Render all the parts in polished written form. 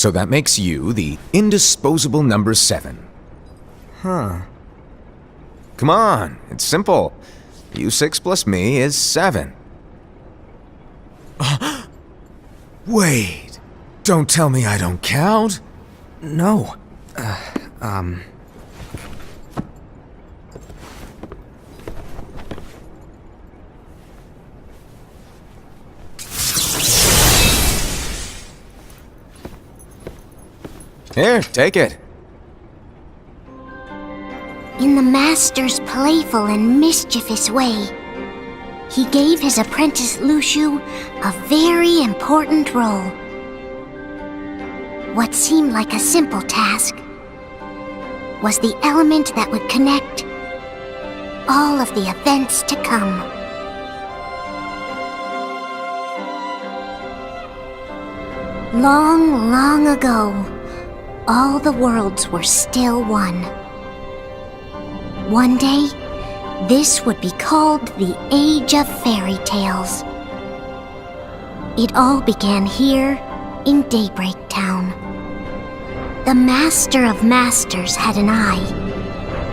So that makes you the indisposable number 7. Huh. Come on, it's simple. U6 plus me is 7. Wait, don't tell me I don't count. No. Here, take it. In the master's playful and mischievous way, he gave his apprentice Luciu a very important role. What seemed like a simple task was the element that would connect all of the events to come. Long, long ago, all the worlds were still one. One day, this would be called the Age of Fairy Tales. It all began here in Daybreak Town. The Master of Masters had an eye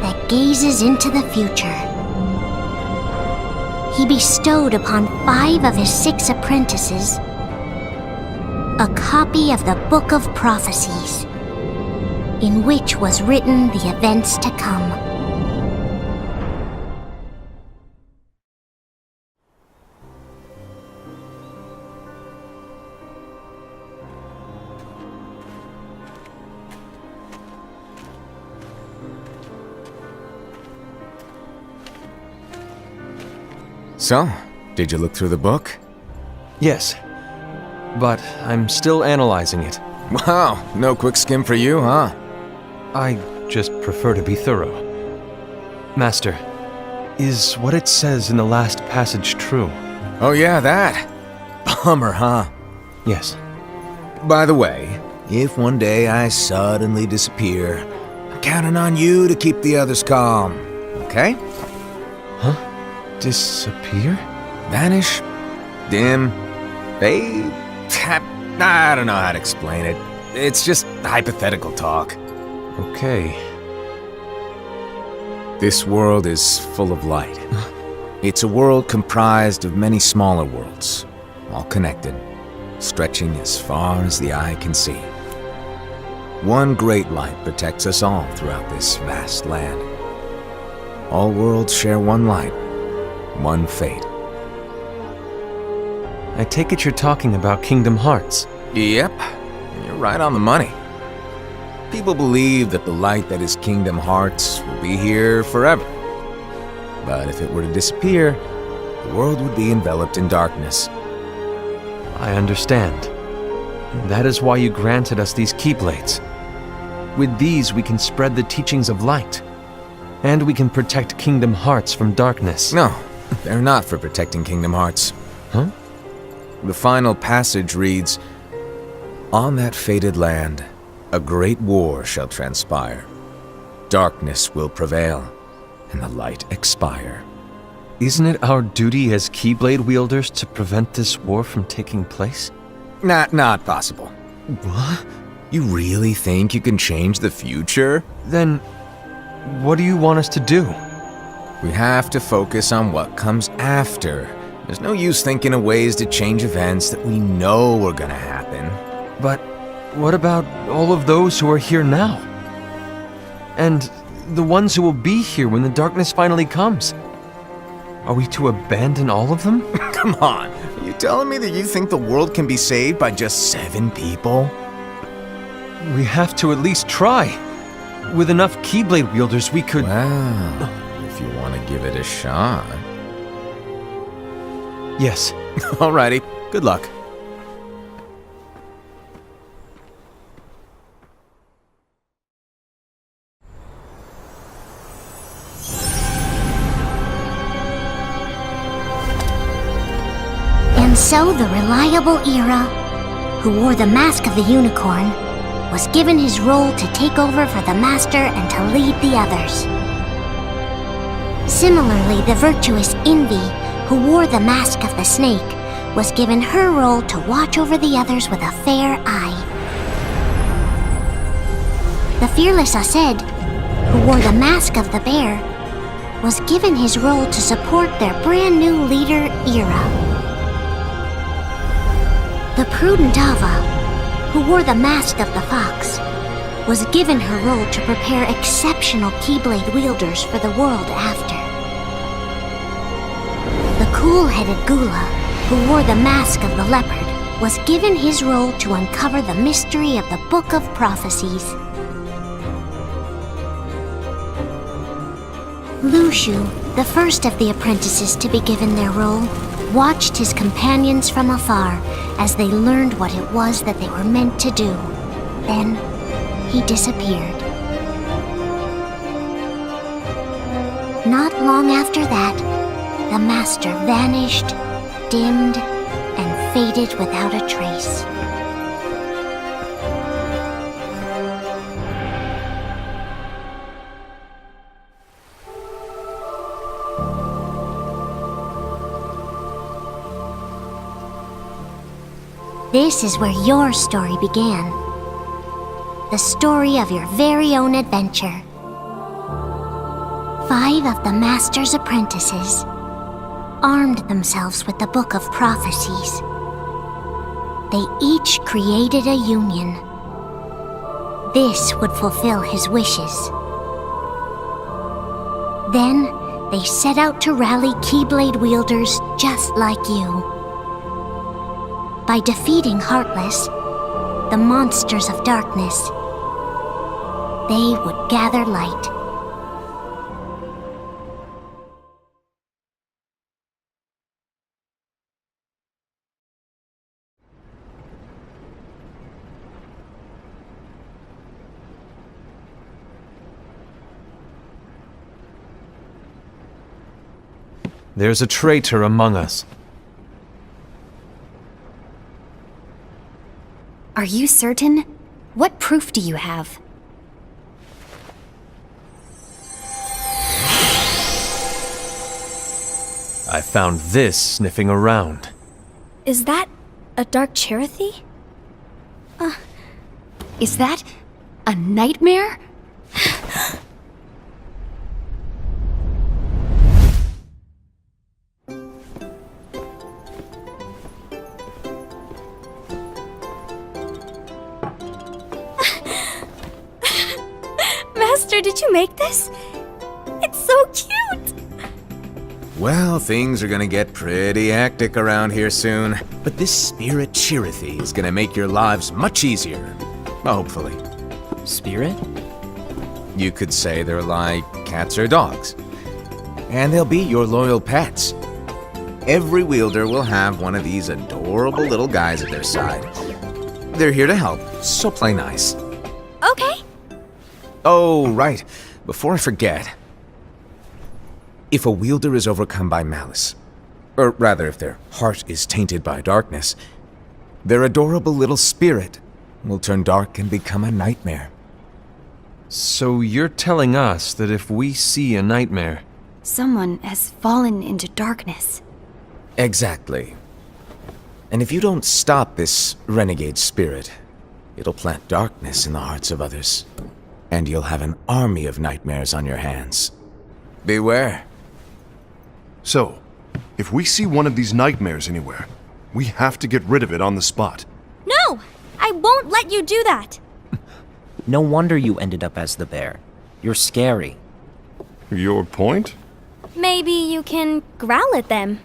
that gazes into the future. He bestowed upon 5 of his 6 apprentices a copy of the Book of Prophecies, in which was written the events to come. So, did you look through the book? Yes. But I'm still analyzing it. Wow, no quick skim for you, huh? I just prefer to be thorough. Master, is what it says in the last passage true? Oh yeah, that. Bummer, huh? Yes. By the way, if one day I suddenly disappear, I'm counting on you to keep the others calm, okay? Huh? Disappear? Vanish? Dim? Fade? I don't know how to explain it. It's just hypothetical talk. Okay. This world is full of light. It's a world comprised of many smaller worlds, all connected, stretching as far as the eye can see. One great light protects us all throughout this vast land. All worlds share one light, one fate. I take it you're talking about Kingdom Hearts. Yep, you're right on the money. People believe that the light that is Kingdom Hearts will be here forever. But if it were to disappear, the world would be enveloped in darkness. I understand. That is why you granted us these Keyblades. With these, we can spread the teachings of light. And we can protect Kingdom Hearts from darkness. No, they're not for protecting Kingdom Hearts. Huh? The final passage reads, "On that fated land, a great war shall transpire. Darkness will prevail, and the light expire." Isn't it our duty as Keyblade wielders to prevent this war from taking place? Not possible. What? You really think you can change the future? Then, what do you want us to do? We have to focus on what comes after. There's no use thinking of ways to change events that we know are gonna happen. But what about all of those who are here now? And the ones who will be here when the darkness finally comes? Are we to abandon all of them? Come on, are you telling me that you think the world can be saved by just 7 people? We have to at least try. With enough Keyblade wielders, we could... Well, if you want to give it a shot. Yes. Alrighty, good luck. And so the reliable Era, who wore the mask of the unicorn, was given his role to take over for the Master and to lead the others. Similarly, the virtuous Envy, who wore the mask of the snake, was given her role to watch over the others with a fair eye. The fearless Ased, who wore the mask of the bear, was given his role to support their brand new leader, Ira. The prudent Ava, who wore the mask of the fox, was given her role to prepare exceptional Keyblade wielders for the world after. The cool-headed Gula, who wore the mask of the leopard, was given his role to uncover the mystery of the Book of Prophecies. Lushu, the first of the apprentices to be given their role, watched his companions from afar as they learned what it was that they were meant to do. Then, he disappeared. Not long after that, the master vanished, dimmed, and faded without a trace. This is where your story began. The story of your very own adventure. 5 of the Master's apprentices armed themselves with the Book of Prophecies. They each created a union. This would fulfill his wishes. Then, they set out to rally Keyblade wielders just like you. By defeating Heartless, the monsters of darkness, they would gather light. There's a traitor among us. Are you certain? What proof do you have? I found this sniffing around. Is that a dark Cherothy? Is that a nightmare? Master, did you make this? It's so cute! Well, things are gonna get pretty hectic around here soon. But this spirit Cherothy is gonna make your lives much easier. Hopefully. Spirit? You could say they're like cats or dogs. And they'll be your loyal pets. Every wielder will have one of these adorable little guys at their side. They're here to help, so play nice. Okay. Oh, right. Before I forget. If a wielder is overcome by malice, or rather if their heart is tainted by darkness, their adorable little spirit will turn dark and become a nightmare. So you're telling us that if we see a nightmare... Someone has fallen into darkness. Exactly. And if you don't stop this renegade spirit, it'll plant darkness in the hearts of others. And you'll have an army of nightmares on your hands. Beware. So, if we see one of these nightmares anywhere, we have to get rid of it on the spot. No! I won't let you do that! No wonder you ended up as the bear. You're scary. Your point? Maybe you can growl at them.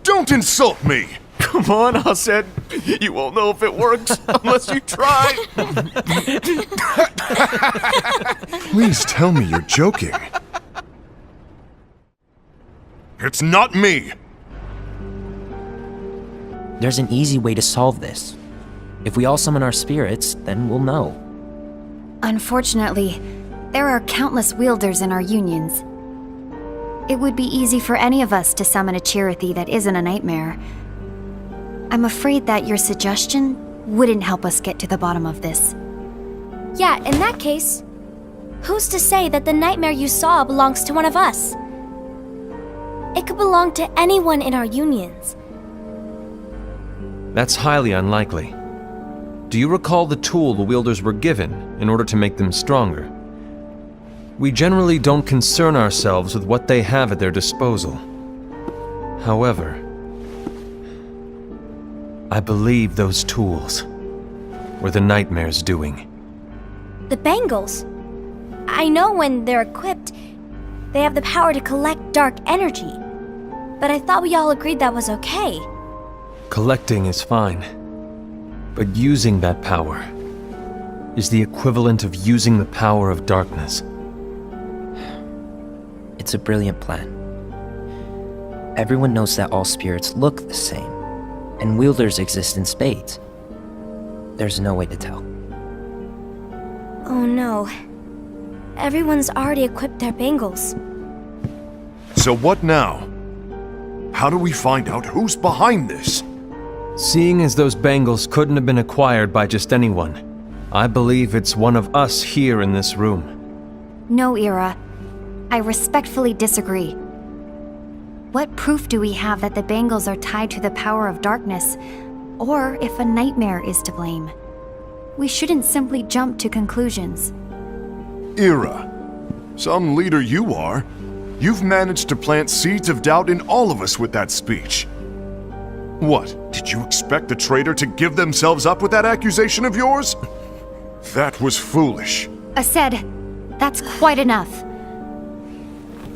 Don't insult me! Come on, Hased. You won't know if it works unless you try. Please tell me you're joking. It's not me! There's an easy way to solve this. If we all summon our spirits, then we'll know. Unfortunately, there are countless wielders in our unions. It would be easy for any of us to summon a Cherothy that isn't a nightmare. I'm afraid that your suggestion wouldn't help us get to the bottom of this. Yeah, in that case, who's to say that the nightmare you saw belongs to one of us? It could belong to anyone in our unions. That's highly unlikely. do you recall the tool the wielders were given in order to make them stronger? We generally don't concern ourselves with what they have at their disposal. However, I believe those tools were the Nightmare's doing. The bangles. I know when they're equipped, they have the power to collect dark energy. But I thought we all agreed that was okay. Collecting is fine, but using that power is the equivalent of using the power of darkness. It's a brilliant plan. Everyone knows that all spirits look the same, and wielders exist in spades. There's no way to tell. Oh no. Everyone's already equipped their bangles. So what now? How do we find out who's behind this? Seeing as those bangles couldn't have been acquired by just anyone, I believe it's one of us here in this room. No, Ira. I respectfully disagree. What proof do we have that the bangles are tied to the power of darkness, or if a nightmare is to blame? We shouldn't simply jump to conclusions. Ira, some leader you are. You've managed to plant seeds of doubt in all of us with that speech. What, did you expect the traitor to give themselves up with that accusation of yours? That was foolish. Ased, that's quite enough.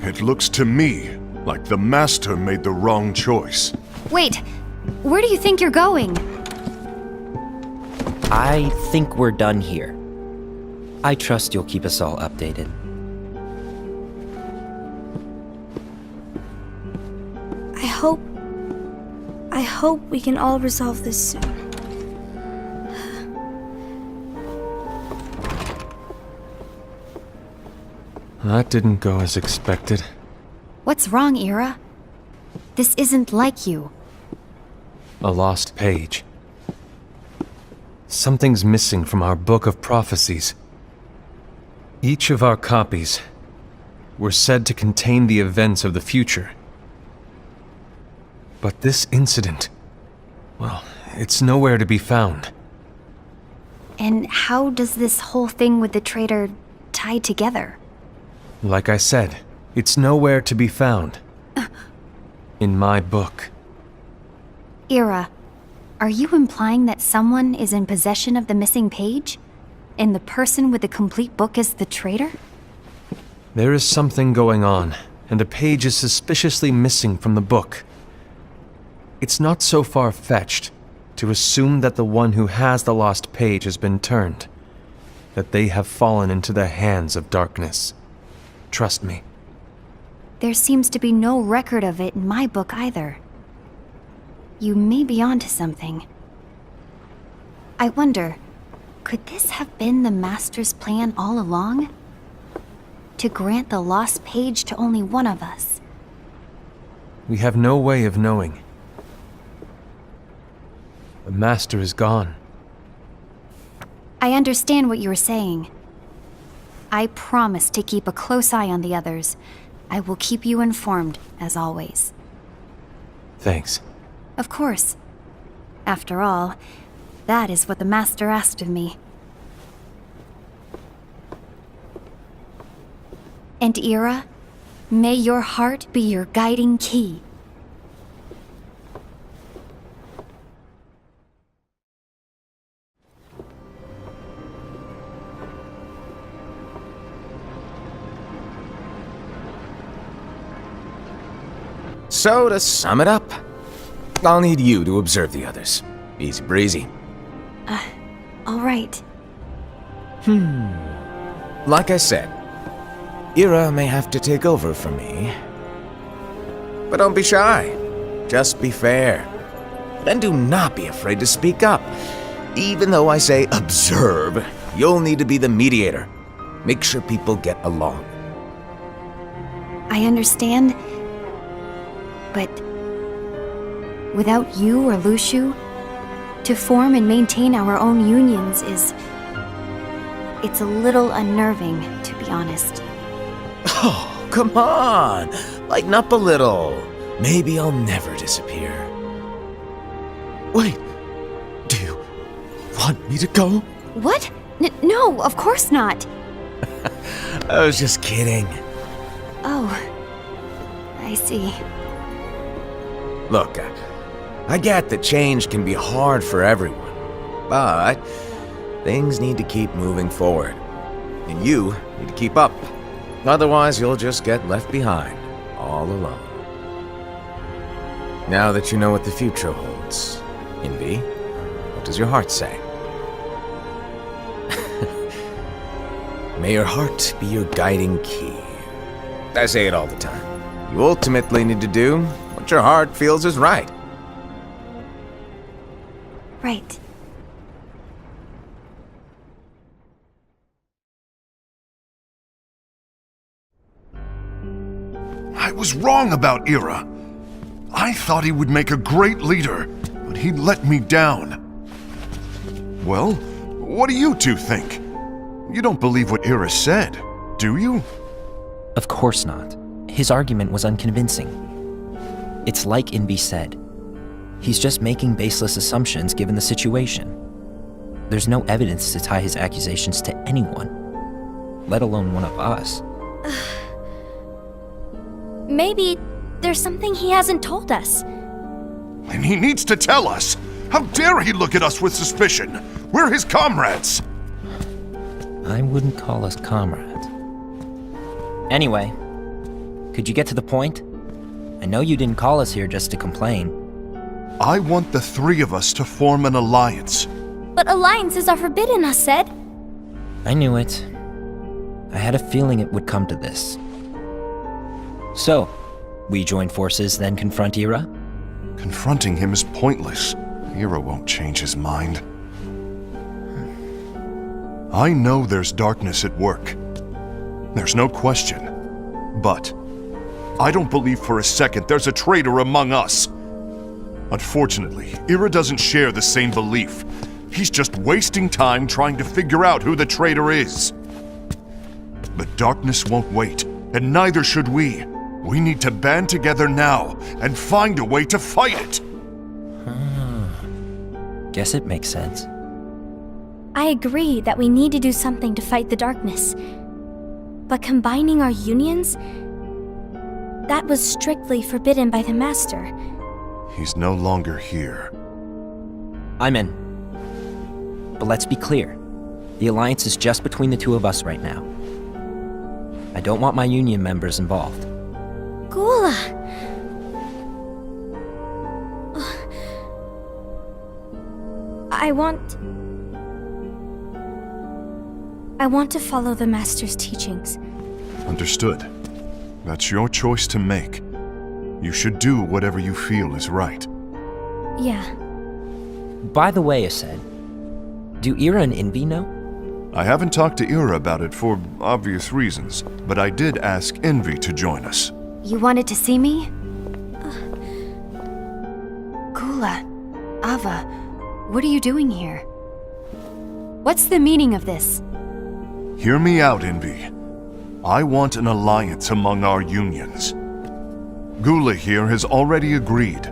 It looks to me like the Master made the wrong choice. Wait, where do you think you're going? I think we're done here. I trust you'll keep us all updated. I hope we can all resolve this soon. That didn't go as expected. What's wrong, Ira? This isn't like you. A lost page. Something's missing from our book of prophecies. Each of our copies were said to contain the events of the future. But this incident, well, it's nowhere to be found. And how does this whole thing with the traitor tie together? Like I said, it's nowhere to be found. In my book. Ira, are you implying that someone is in possession of the missing page? And the person with the complete book is the traitor? There is something going on, and a page is suspiciously missing from the book. It's not so far-fetched to assume that the one who has the lost page has been turned, that they have fallen into the hands of darkness. Trust me. There seems to be no record of it in my book either. You may be onto something. I wonder, could this have been the Master's plan all along? To grant the lost page to only one of us? We have no way of knowing. The Master is gone. I understand what you were saying. I promise to keep a close eye on the others. I will keep you informed, as always. Thanks. Of course. After all, that is what the Master asked of me. And Ira, may your heart be your guiding key. So, to sum it up, I'll need you to observe the others. Easy breezy. All right. Like I said, Ira may have to take over for me. But don't be shy. Just be fair. And do not be afraid to speak up. Even though I say observe, you'll need to be the mediator. Make sure people get along. I understand. But without you or Luciu, to form and maintain our own unions it's a little unnerving, to be honest. Oh, come on! Lighten up a little. Maybe I'll never disappear. Wait, do you want me to go? What? No, of course not. I was just kidding. Oh, I see. Look, I get that change can be hard for everyone, but things need to keep moving forward. And you need to keep up. Otherwise, you'll just get left behind, all alone. Now that you know what the future holds, Envy, what does your heart say? May your heart be your guiding key. I say it all the time. You ultimately need to do what your heart feels is right. Right. I was wrong about Ira. I thought he would make a great leader, but he let me down. Well, what do you two think? You don't believe what Ira said, do you? Of course not. His argument was unconvincing. It's like Invi said. He's just making baseless assumptions given the situation. There's no evidence to tie his accusations to anyone, let alone one of us. Maybe there's something he hasn't told us. And he needs to tell us. How dare he look at us with suspicion? We're his comrades. I wouldn't call us comrades. Anyway, could you get to the point? I know you didn't call us here just to complain. I want the three of us to form an alliance. But alliances are forbidden, us said. I knew it. I had a feeling it would come to this. So, we join forces, then confront Ira? Confronting him is pointless. Ira won't change his mind. I know there's darkness at work. There's no question. But I don't believe for a second there's a traitor among us. Unfortunately, Ira doesn't share the same belief. He's just wasting time trying to figure out who the traitor is. The darkness won't wait, and neither should we. We need to band together now and find a way to fight it. Guess it makes sense. I agree that we need to do something to fight the darkness. But combining our unions? That was strictly forbidden by the Master. He's no longer here. I'm in. But let's be clear. The alliance is just between the two of us right now. I don't want my union members involved. Gula! I want to follow the Master's teachings. Understood. That's your choice to make. You should do whatever you feel is right. Yeah. By the way, Ased, do Ira and Invi know? I haven't talked to Ira about it for obvious reasons, but I did ask Envy to join us. You wanted to see me? Gula, Ava, what are you doing here? What's the meaning of this? Hear me out, Envy. I want an alliance among our unions. Gula here has already agreed.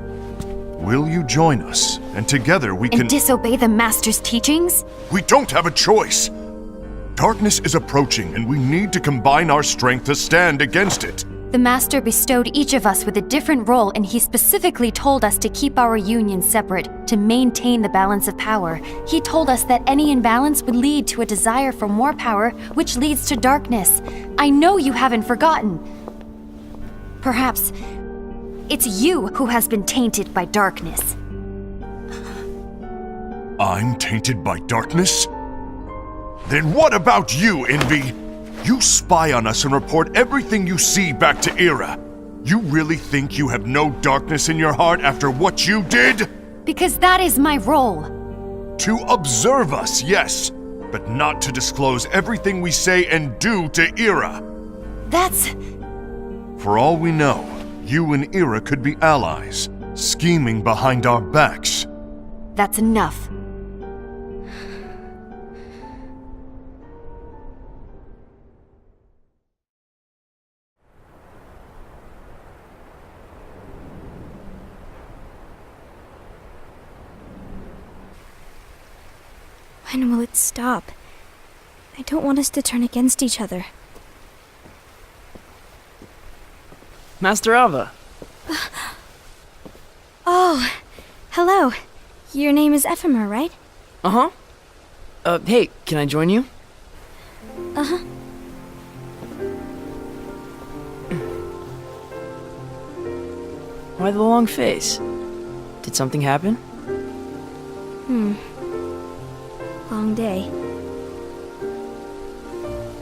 Will you join us? And together we can— And disobey the Master's teachings? We don't have a choice! Darkness is approaching, and we need to combine our strength to stand against it. The Master bestowed each of us with a different role, and he specifically told us to keep our union separate, to maintain the balance of power. He told us that any imbalance would lead to a desire for more power, which leads to darkness. I know you haven't forgotten. Perhaps it's you who has been tainted by darkness. I'm tainted by darkness? Then what about you, Envy? You spy on us and report everything you see back to Ira. You really think you have no darkness in your heart after what you did? Because that is my role. To observe us, yes, but not to disclose everything we say and do to Ira. That's... For all we know, you and Ira could be allies, scheming behind our backs. That's enough. When will it stop? I don't want us to turn against each other. Master Ava. Oh, hello. Your name is Ephemer, right? Uh-huh. Hey, can I join you? Uh-huh. Why the long face? Did something happen? Long day.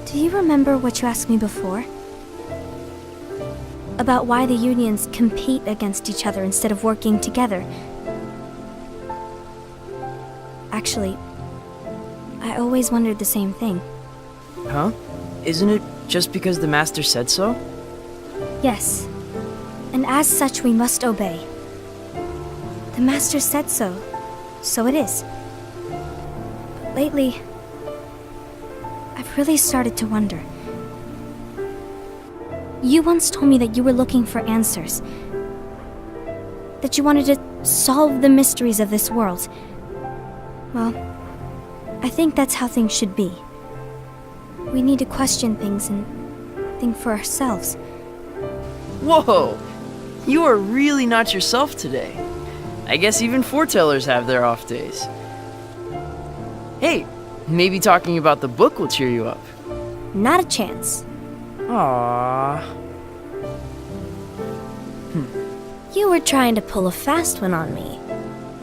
Do you remember what you asked me before? About why the unions compete against each other instead of working together. Actually, I always wondered the same thing. Huh? Isn't it just because the Master said so? Yes. And as such, we must obey. The Master said so, so it is. But lately, I've really started to wonder. You once told me that you were looking for answers. That you wanted to solve the mysteries of this world. Well, I think that's how things should be. We need to question things and think for ourselves. Whoa! You are really not yourself today. I guess even foretellers have their off days. Hey, maybe talking about the book will cheer you up. Not a chance. Aww. You were trying to pull a fast one on me,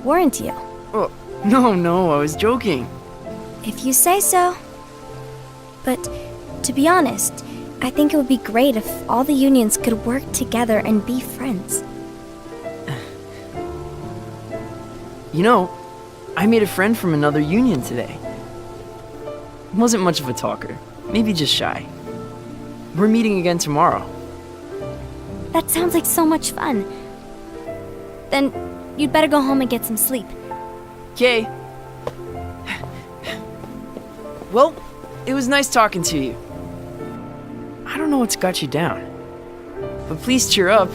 weren't you? Oh, no, I was joking. If you say so. But, to be honest, I think it would be great if all the unions could work together and be friends. You know, I made a friend from another union today. Wasn't much of a talker, maybe just shy. We're meeting again tomorrow. That sounds like so much fun. Then, you'd better go home and get some sleep. Okay. Well, it was nice talking to you. I don't know what's got you down, but please cheer up.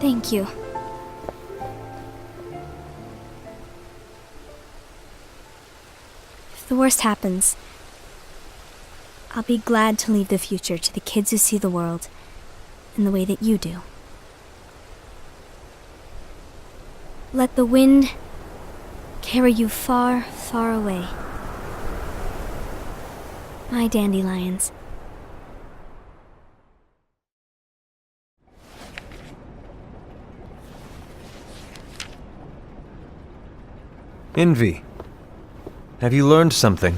Thank you. If the worst happens, I'll be glad to leave the future to the kids who see the world in the way that you do. Let the wind carry you far, far away. My dandelions. Envy. Have you learned something?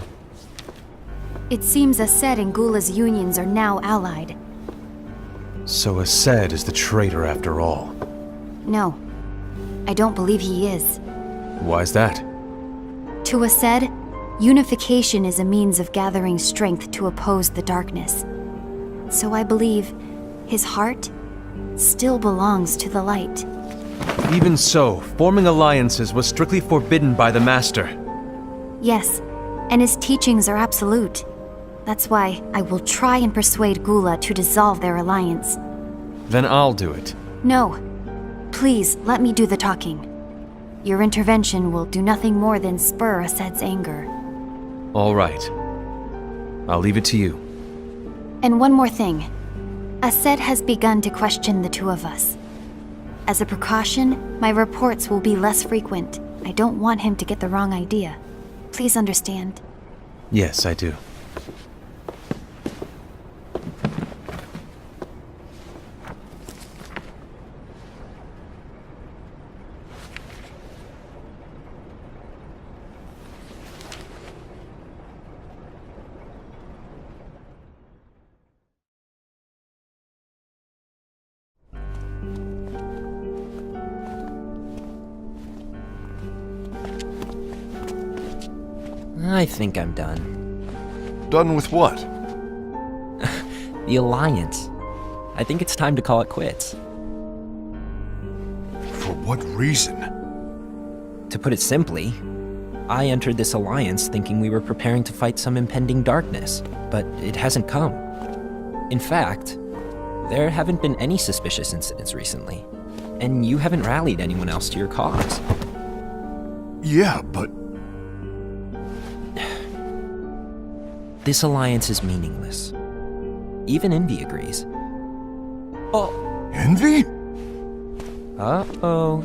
It seems Ased and Gula's unions are now allied. So Ased is the traitor after all. No, I don't believe he is. Why's that? To Ased, unification is a means of gathering strength to oppose the darkness. So I believe his heart still belongs to the light. Even so, forming alliances was strictly forbidden by the Master. Yes, and his teachings are absolute. That's why I will try and persuade Gula to dissolve their alliance. Then I'll do it. No. Please, let me do the talking. Your intervention will do nothing more than spur Ased's anger. All right. I'll leave it to you. And one more thing. Ased has begun to question the two of us. As a precaution, my reports will be less frequent. I don't want him to get the wrong idea. Please understand. Yes, I do. I think I'm done. Done with what? The Alliance. I think it's time to call it quits. For what reason? To put it simply, I entered this alliance thinking we were preparing to fight some impending darkness, but it hasn't come. In fact, there haven't been any suspicious incidents recently, and you haven't rallied anyone else to your cause. Yeah, but This alliance is meaningless. Even Envy agrees. Envy? Uh-oh.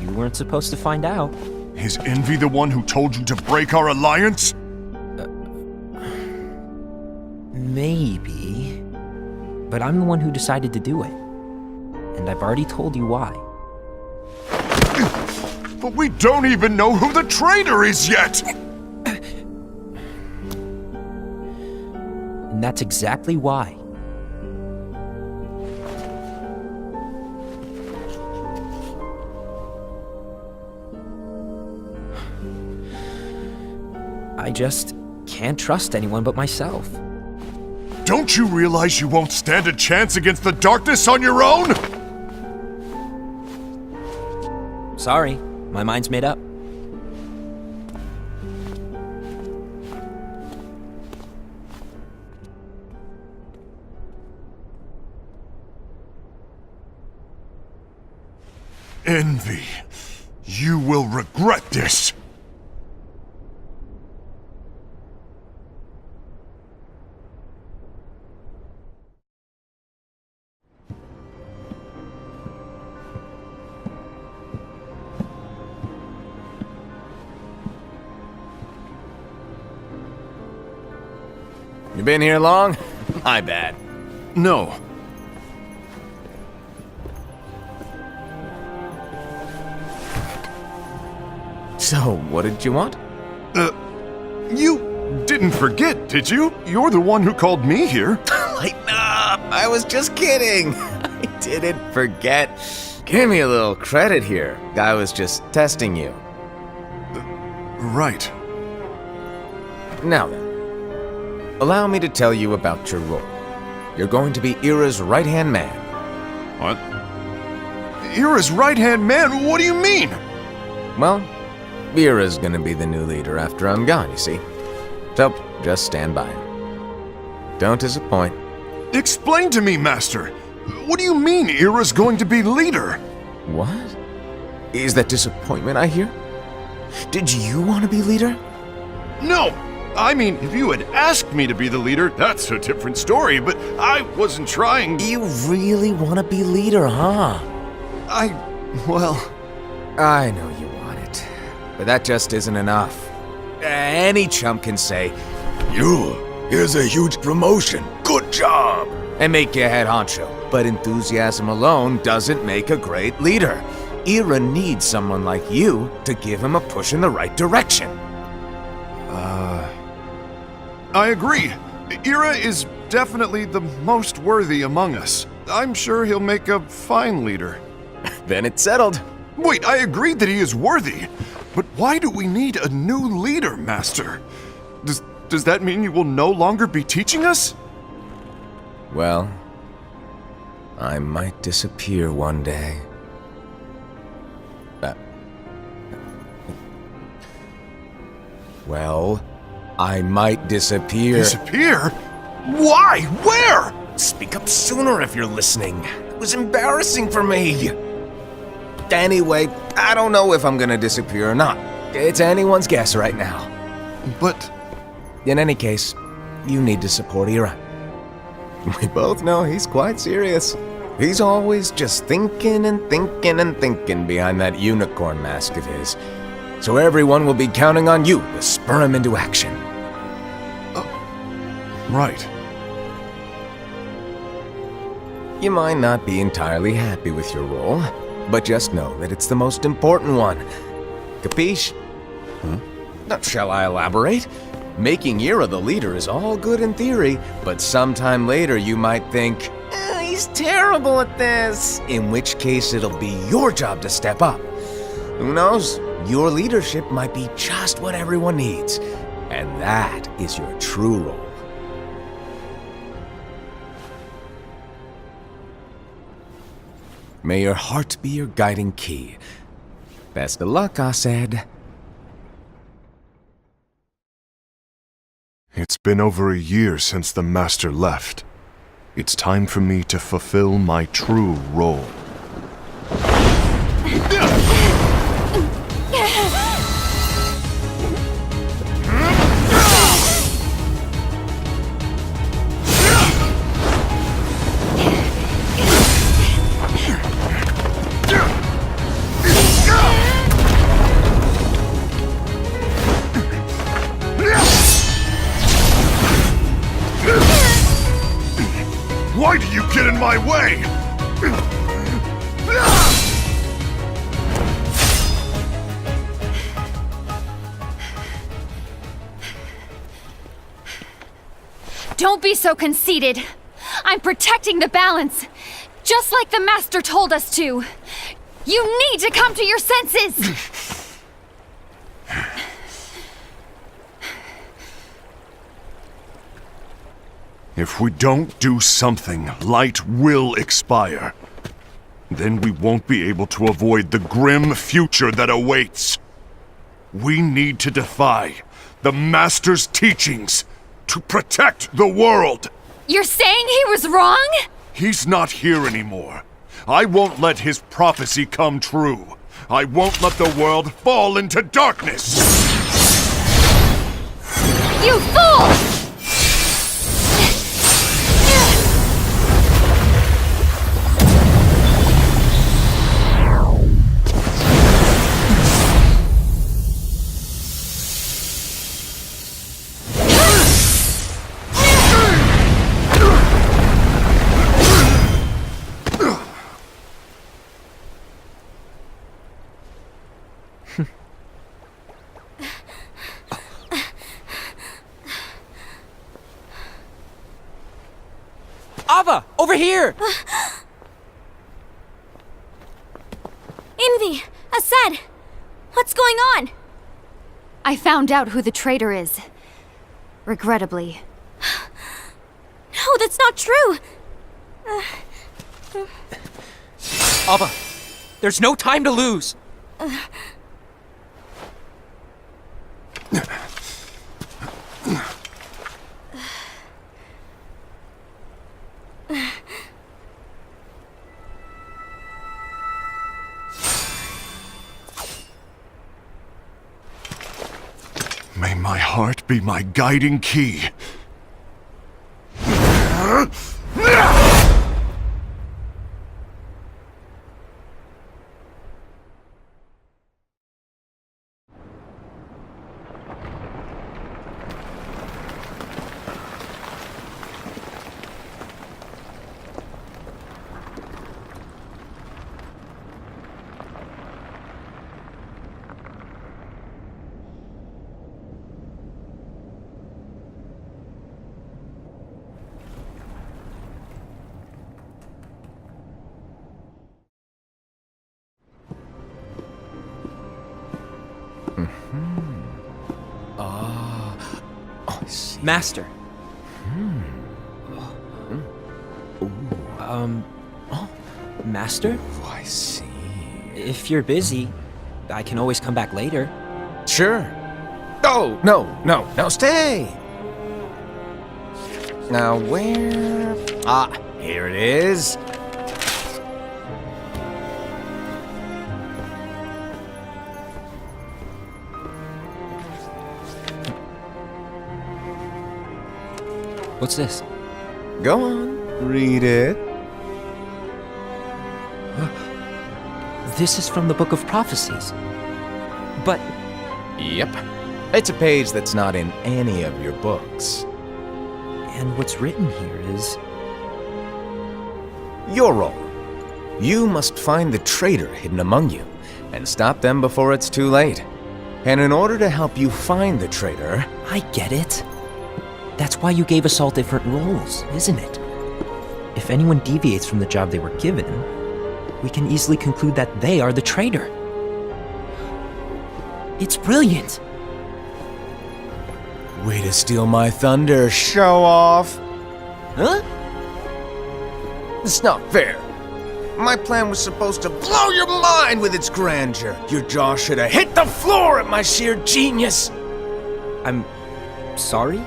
You weren't supposed to find out. Is Envy the one who told you to break our alliance? Maybe. But I'm the one who decided to do it. And I've already told you why. But we don't even know who the traitor is yet! And that's exactly why. I just can't trust anyone but myself. Don't you realize you won't stand a chance against the darkness on your own? Sorry, my mind's made up. Envy, you will regret this. You been here long? My bad. No. So, what did you want? You didn't forget, did you? You're the one who called me here. Lighten up! I was just kidding. I didn't forget. Give me a little credit here. I was just testing you. Right. Now then, allow me to tell you about your role. You're going to be Ira's right-hand man. What? Ira's right-hand man? What do you mean? Well, Ira's gonna be the new leader after I'm gone, you see. So, just stand by. Don't disappoint. Explain to me, Master. What do you mean Ira's going to be leader? What? Is that disappointment I hear? Did you want to be leader? No! I mean, if you had asked me to be the leader, that's a different story, but I wasn't trying. You really want to be leader, huh? Well... I know you want it, but that just isn't enough. Any chump can say, here's a huge promotion, good job, and make you head honcho. But enthusiasm alone doesn't make a great leader. Ira needs someone like you to give him a push in the right direction. I agree. Ira is definitely the most worthy among us. I'm sure he'll make a fine leader. Then it's settled. Wait, I agreed that he is worthy. But why do we need a new leader, Master? Does that mean you will no longer be teaching us? Well, I might disappear one day. Well, I might disappear. Disappear? Why? Where? Speak up sooner if you're listening. It was embarrassing for me. Anyway, I don't know if I'm gonna disappear or not. It's anyone's guess right now. But... In any case, you need to support Ira. We both know he's quite serious. He's always just thinking and thinking and thinking behind that unicorn mask of his. So everyone will be counting on you to spur him into action. Right. You might not be entirely happy with your role, but just know that it's the most important one. Capiche? Shall I elaborate? Making Ira the leader is all good in theory, but sometime later you might think, he's terrible at this, in which case it'll be your job to step up. Who knows? Your leadership might be just what everyone needs, and that is your true role. May your heart be your guiding key. Best of luck, Asad. It's been over a year since the Master left. It's time for me to fulfill my true role. Don't be so conceited. I'm protecting the balance, just like the Master told us to. You need to come to your senses! If we don't do something, light will expire. Then we won't be able to avoid the grim future that awaits. We need to defy the Master's teachings to protect the world. You're saying he was wrong? He's not here anymore. I won't let his prophecy come true. I won't let the world fall into darkness. You fool! Ava, over here! Envy! Asad! What's going on? I found out who the traitor is. Regrettably. No, that's not true! Ava, there's no time to lose! May my heart be my guiding key. Master. Master? Oh, I see. If you're busy, I can always come back later. Sure. Oh, no, stay! Now, where... Ah, here it is. What's this? Go on, read it. This is from the Book of Prophecies. But Yep. It's a page that's not in any of your books. and what's written here is... Your role. You must find the traitor hidden among you, and stop them before it's too late. And in order to help you find the traitor... I get it. That's why you gave us all different roles, isn't it? If anyone deviates from the job they were given, we can easily conclude that they are the traitor. It's brilliant. Way to steal my thunder, show off! Huh? It's not fair. My plan was supposed to blow your mind with its grandeur. Your jaw should have hit the floor at my sheer genius. I'm sorry?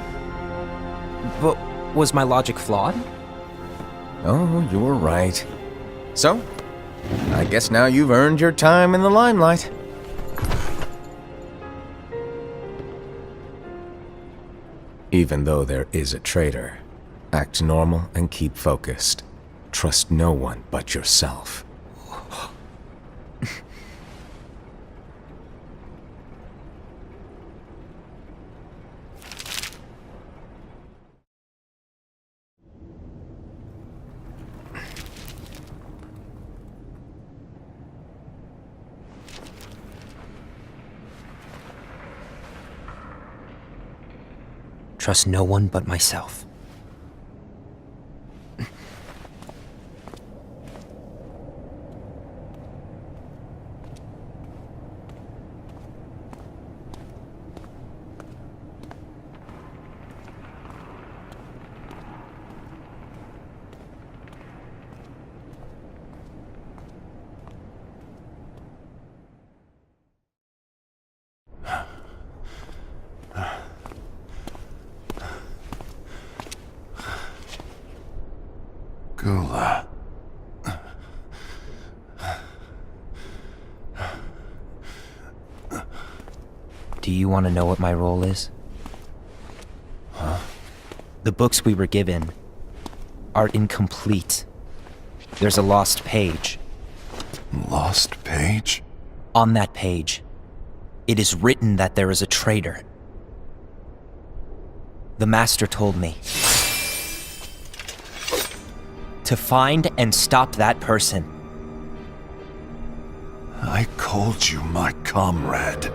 But was my logic flawed? Oh, you were right. So, I guess now you've earned your time in the limelight. Even though there is a traitor, act normal and keep focused. Trust no one but yourself. trust no one but myself. Gula. Do you want to know what my role is? Huh? The books we were given are incomplete. There's a lost page. Lost page? On that page, it is written that there is a traitor. The Master told me to find and stop that person. I called you my comrade.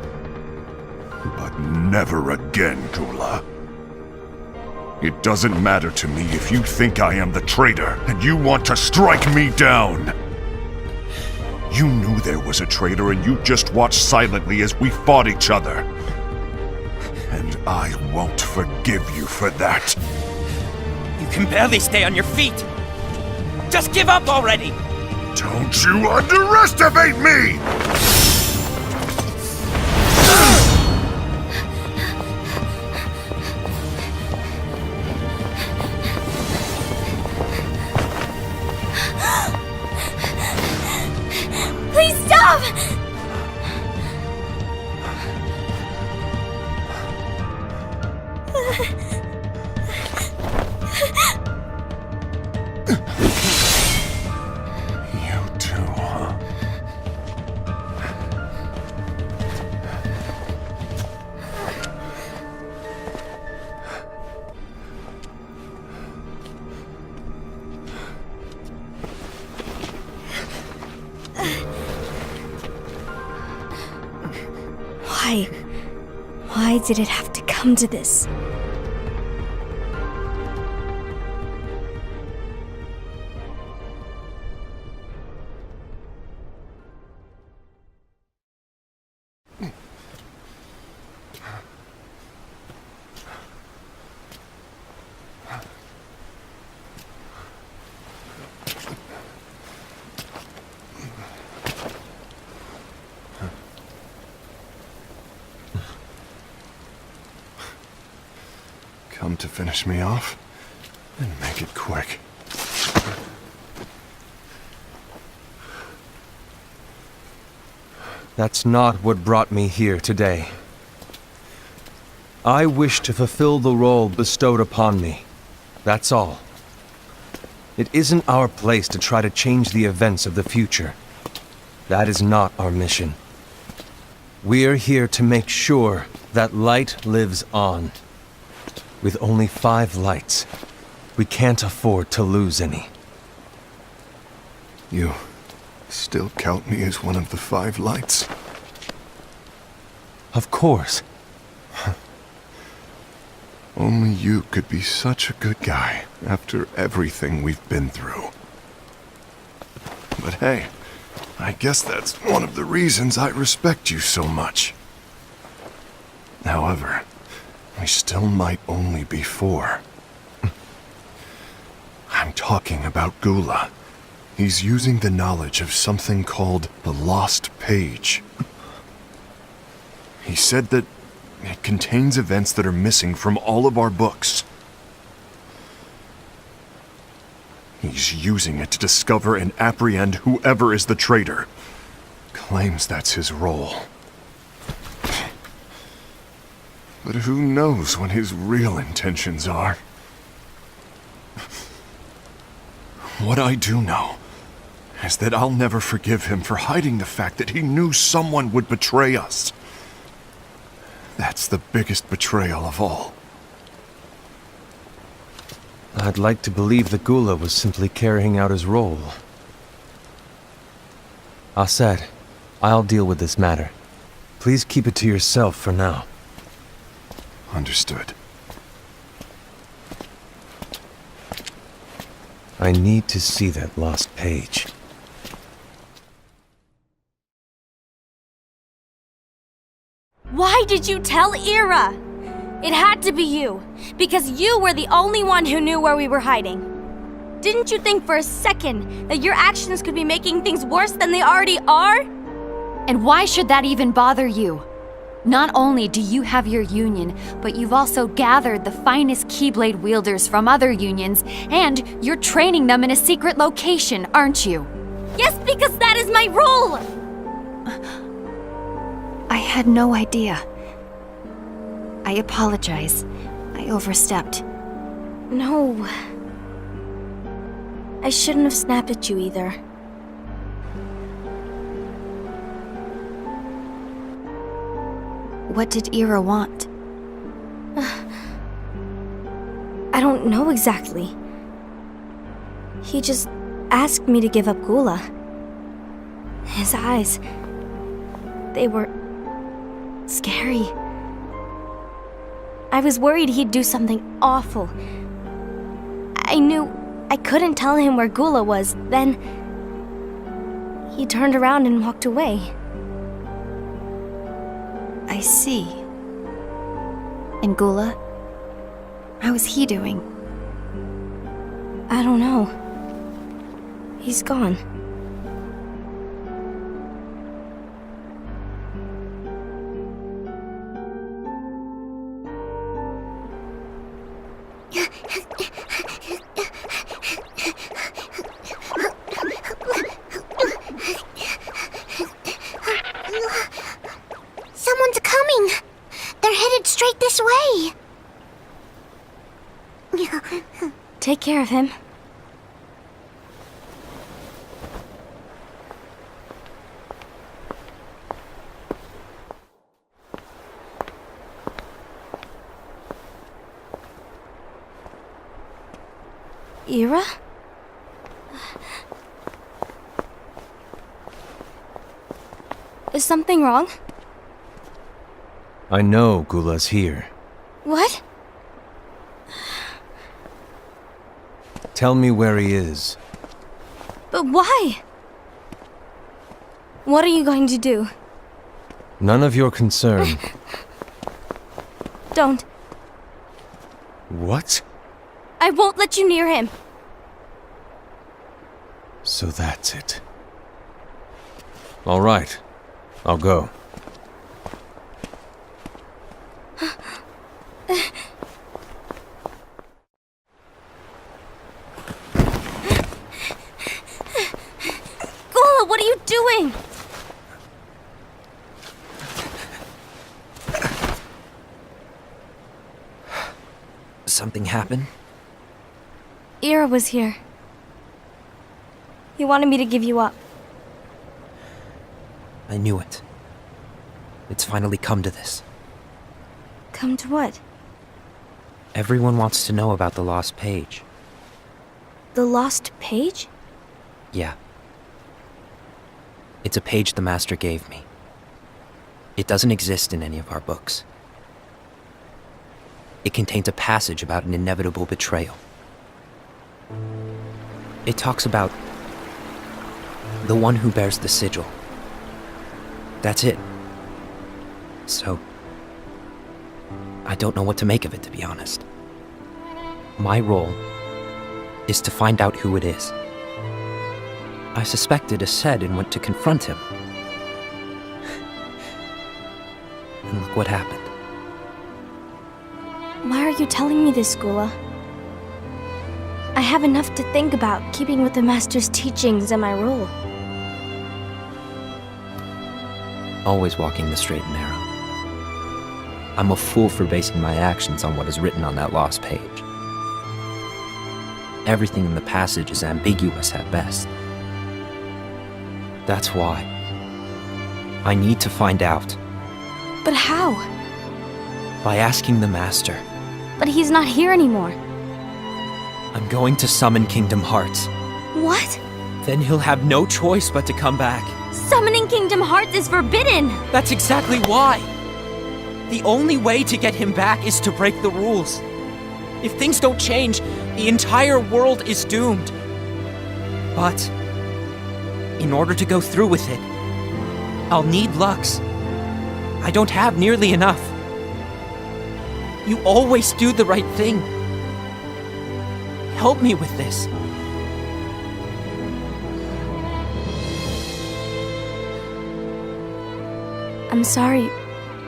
But never again, Gula. It doesn't matter to me if you think I am the traitor and you want to strike me down. You knew there was a traitor and you just watched silently as we fought each other. And I won't forgive you for that. You can barely stay on your feet. Just give up already! Don't you underestimate me! Please stop! You too, huh? Why? Why did it have to come to this? Come to finish me off? Then make it quick. That's not what brought me here today. I wish to fulfill the role bestowed upon me. That's all. It isn't our place to try to change the events of the future. That is not our mission. We're here to make sure that light lives on. With only 5 lights, we can't afford to lose any. You still count me as one of the 5 lights? Of course. Only you could be such a good guy after everything we've been through. But hey, I guess that's one of the reasons I respect you so much. However, we still might only be 4. I'm talking about Gula. He's using the knowledge of something called the Lost Page. He said that it contains events that are missing from all of our books. He's using it to discover and apprehend whoever is the traitor. Claims that's his role. But who knows what his real intentions are? What I do know is that I'll never forgive him for hiding the fact that he knew someone would betray us. That's the biggest betrayal of all. I'd like to believe that Gula was simply carrying out his role. Aset, I'll deal with this matter. Please keep it to yourself for now. Understood. I need to see that lost page. Why did you tell Ira? It had to be you, because you were the only one who knew where we were hiding. Didn't you think for a second that your actions could be making things worse than they already are? And why should that even bother you? Not only do you have your union, but you've also gathered the finest Keyblade wielders from other unions, and you're training them in a secret location, aren't you? Yes, because that is my role! I had no idea. I apologize. I overstepped. No. I shouldn't have snapped at you either. What did Ira want? I don't know exactly. He just asked me to give up Gula. His eyes, they were scary. I was worried he'd do something awful. I knew I couldn't tell him where Gula was. Then he turned around and walked away. I see. And Gula? How is he doing? I don't know. He's gone. Someone's coming! They're headed straight this way! Take care of him. Ira? Is something wrong? I know Gula's here. What? Tell me where he is. But why? What are you going to do? None of your concern. Don't. What? I won't let you near him. So that's it. All right. I'll go. Gula, what are you doing? Something happened? Ira was here. He wanted me to give you up. I knew it. It's finally come to this. Come to what? Everyone wants to know about the lost page. The lost page? Yeah. It's a page the Master gave me. It doesn't exist in any of our books. It contains a passage about an inevitable betrayal. It talks about the one who bears the sigil. That's it. So, I don't know what to make of it, to be honest. My role is to find out who it is. I suspected Ased and went to confront him. And look what happened. Why are you telling me this, Gula? I have enough to think about, keeping with the Master's teachings and my role. Always walking the straight and narrow. I'm a fool for basing my actions on what is written on that lost page. Everything in the passage is ambiguous at best. That's why I need to find out. But how? By asking the Master. But he's not here anymore. I'm going to summon Kingdom Hearts. What? Then he'll have no choice but to come back. Summoning Kingdom Hearts is forbidden! That's exactly why! The only way to get him back is to break the rules. If things don't change, the entire world is doomed. But in order to go through with it, I'll need Lux. I don't have nearly enough. You always do the right thing. Help me with this. I'm sorry.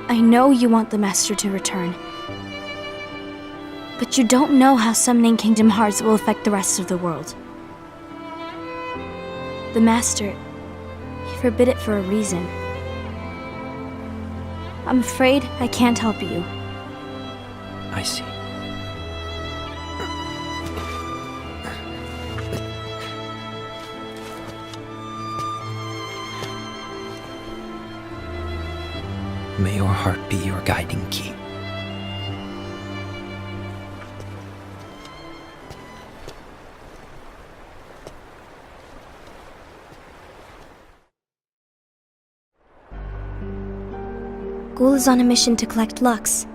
I know you want the Master to return. But you don't know how summoning Kingdom Hearts will affect the rest of the world. The Master, he forbid it for a reason. I'm afraid I can't help you. I see. May your heart be your guiding key. Ghoul is on a mission to collect Lux.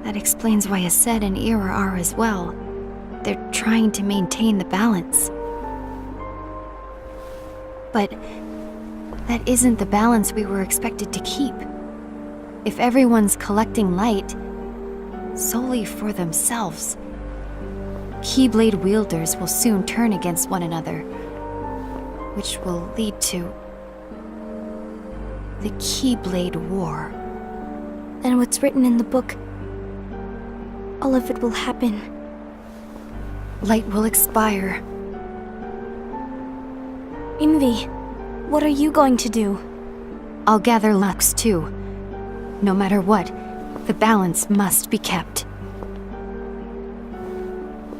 That explains why Aced and Ira are as well. They're trying to maintain the balance. But that isn't the balance we were expected to keep. If everyone's collecting light solely for themselves, Keyblade wielders will soon turn against one another, which will lead to the Keyblade War. Then what's written in the book, all of it will happen. Light will expire. Envy, what are you going to do? I'll gather Lux too. No matter what, the balance must be kept.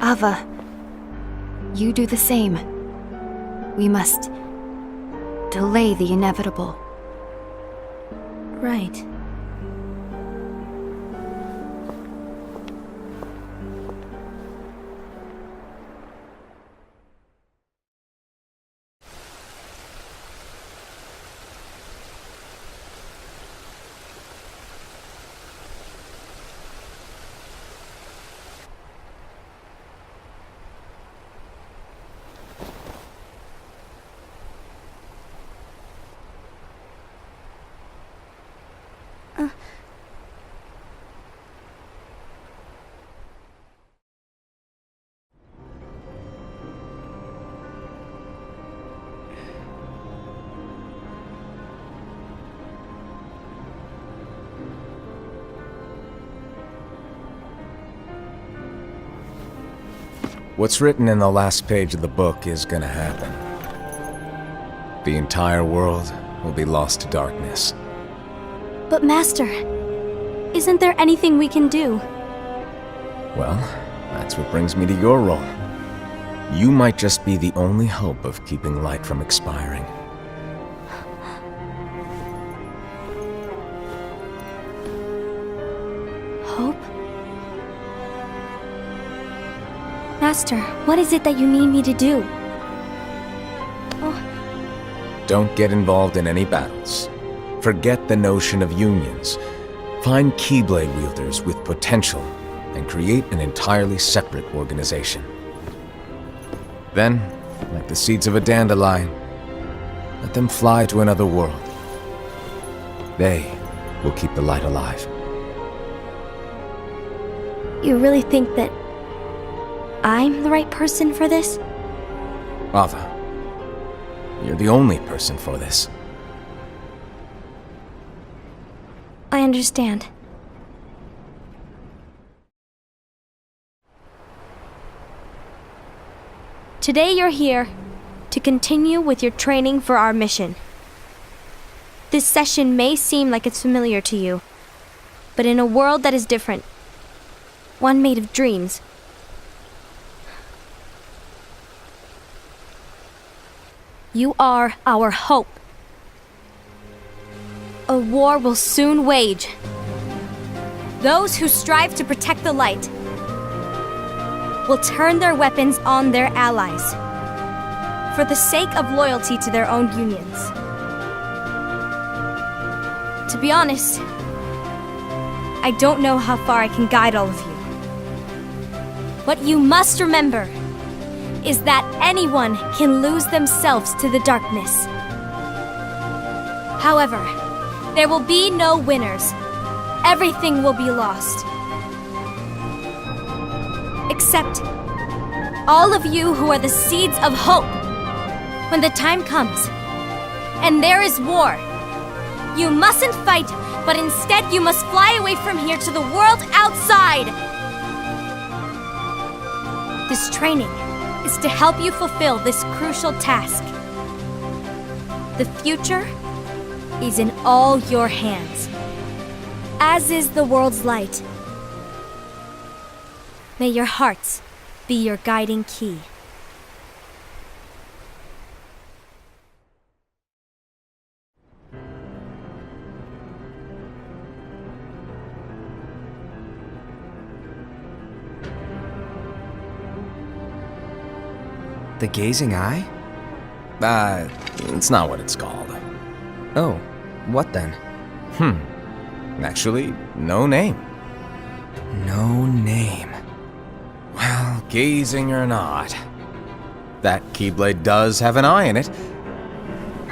Ava, you do the same. We must delay the inevitable. Right. What's written in the last page of the book is gonna happen. The entire world will be lost to darkness. But Master, isn't there anything we can do? Well, that's what brings me to your role. You might just be the only hope of keeping light from expiring. Hope? Master, what is it that you need me to do? Don't get involved in any battles. Forget the notion of unions. Find Keyblade wielders with potential and create an entirely separate organization. Then, like the seeds of a dandelion, let them fly to another world. They will keep the light alive. You really think that I'm the right person for this? Ava, you're the only person for this. I understand. Today you're here to continue with your training for our mission. This session may seem like it's familiar to you, but in a world that is different, one made of dreams, you are our hope. A war will soon wage. Those who strive to protect the light will turn their weapons on their allies for the sake of loyalty to their own unions. To be honest, I don't know how far I can guide all of you. But you must remember is that anyone can lose themselves to the darkness. However, there will be no winners. Everything will be lost. Except all of you who are the seeds of hope. When the time comes, and there is war, you mustn't fight, but instead you must fly away from here to the world outside. This training is to help you fulfill this crucial task. The future is in all your hands, as is the world's light. May your hearts be your guiding key. The gazing eye? It's not what it's called. Oh, what then? Actually, no name. No name. Well, gazing or not, that Keyblade does have an eye in it.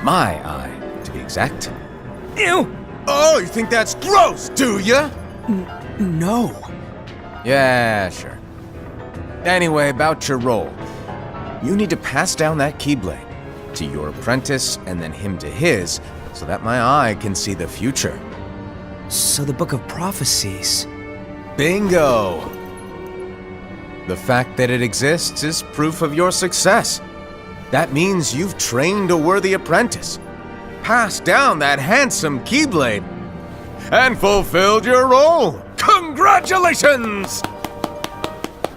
My eye, to be exact. Ew! Oh, you think that's gross, do ya? No. Yeah, sure. Anyway, about your role. You need to pass down that Keyblade to your apprentice and then him to his, so that my eye can see the future. So the Book of Prophecies. Bingo! The fact that it exists is proof of your success. That means you've trained a worthy apprentice, passed down that handsome Keyblade, and fulfilled your role. Congratulations!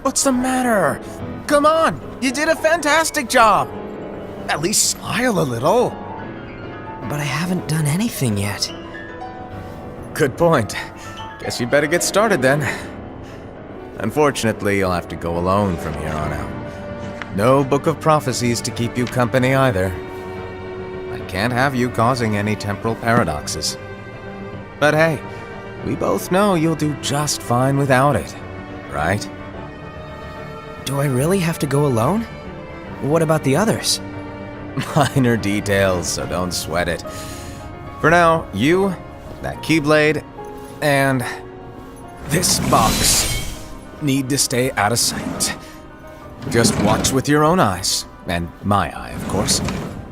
What's the matter? Come on, you did a fantastic job. At least smile a little. But I haven't done anything yet. Good point. Guess you better get started then. Unfortunately, you'll have to go alone from here on out. No Book of Prophecies to keep you company either. I can't have you causing any temporal paradoxes. But hey, we both know you'll do just fine without it, right? Do I really have to go alone? What about the others? Minor details, so don't sweat it. For now, you, that Keyblade, and this box need to stay out of sight. Just watch with your own eyes, and my eye, of course,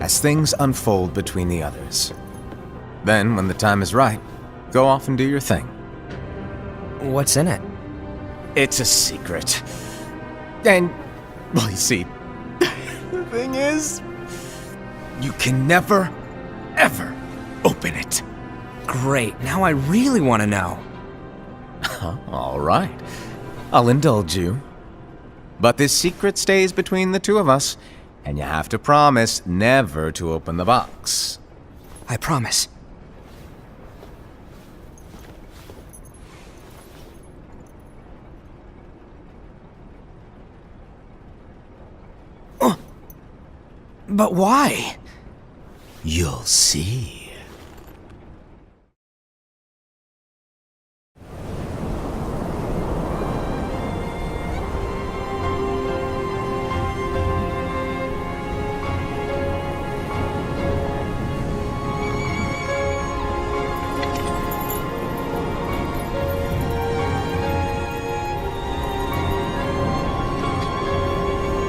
as things unfold between the others. Then, when the time is right, go off and do your thing. What's in it? It's a secret. And, well, you see, the thing is, you can never, ever open it. Great, now I really want to know. All right, I'll indulge you. But this secret stays between the two of us, and you have to promise never to open the box. I promise. But why? You'll see.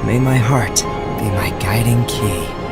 May my heart be my guiding key.